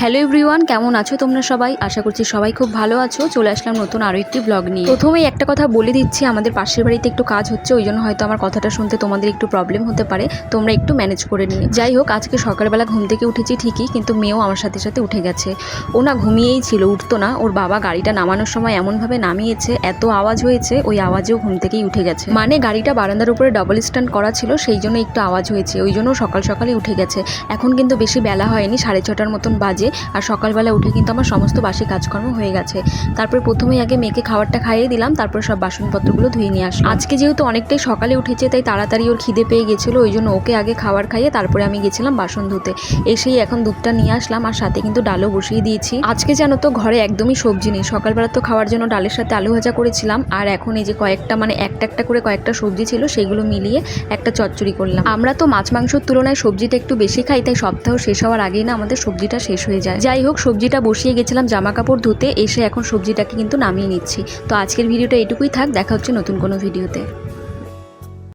Hello everyone, কেমন আছো তোমরা সবাই? আশা করছি সবাই খুব ভালো আছো। চলে আসলাম নতুন আরও একটি ব্লগ নিয়ে। প্রথমেই একটা কথা বলে দিচ্ছি, আমাদের পাশের বাড়িতে একটু কাজ হচ্ছে, ওই জন্য হয়তো আমার কথাটা শুনতে তোমাদের একটু প্রবলেম হতে পারে, তোমরা একটু ম্যানেজ করে নিও। যাই হোক, আজকে সকালবেলা ঘুম থেকে উঠেছি ঠিকই, কিন্তু মেয়েও আমার সাথে সাথে উঠে গেছে। ও না ঘুমিয়েই ছিল, উঠতো না। ওর বাবা গাড়িটা নামানোর সময় এমনভাবে নামিয়েছে, এত আওয়াজ হয়েছে, ওই আওয়াজেও ঘুম থেকেই উঠে গেছে। মানে গাড়িটা বারান্দার উপরে ডাবল স্ট্যান্ড করা ছিল, সেই জন্য একটু আওয়াজ হয়েছে, ওই জন্য সকাল সকালই উঠে গেছে। এখন কিন্তু বেশি বেলা হয়নি, 6:30টার মতন বাজে। আর সকালবেলা উঠে কিন্তু আমার সমস্ত বাসি কাজকর্ম হয়ে গেছে। তারপর প্রথমেই আগে মেয়েকে খাবারটা খাইয়ে দিলাম, তারপর সব বাসনপত্রগুলো ধুয়ে নিয়ে আসলাম। আজকে যেহেতু অনেকটাই সকালে উঠেছে, তাই তাড়াতাড়ি ওর খিদে পেয়ে গেছিলো, ওই জন্য ওকে আগে খাবার খাইয়ে তারপরে আমি গেছিলাম বাসন ধুতে। এসেই এখন দুধটা নিয়ে আসলাম, আর সাথে কিন্তু ডালও বসিয়ে দিয়েছি। আজকে জানো তো ঘরে একদমই সবজি নেই। সকালবেলা তো খাওয়ার জন্য ডালের সাথে আলু ভাজা করেছিলাম, আর এখন এই যে কয়েকটা মানে একটা একটা করে কয়েকটা সবজি ছিল, সেইগুলো মিলিয়ে একটা চচ্চড়ি করলাম। আমরা তো মাছ মাংসর তুলনায় সবজিটা একটু বেশি খাই, তাই সপ্তাহ শেষ হওয়ার আগেই না আমাদের সবজিটা শেষ হয়ে যায়। যাই হোক, সবজিটা বসিয়ে গেছিলাম জামা কাপড় ধুতে, এসে এখন সবজিটাকে কিন্তু নামিয়ে নিচ্ছি। তো আজকের ভিডিওটা এটুকুই থাক, দেখা হচ্ছে নতুন কোনো ভিডিওতে।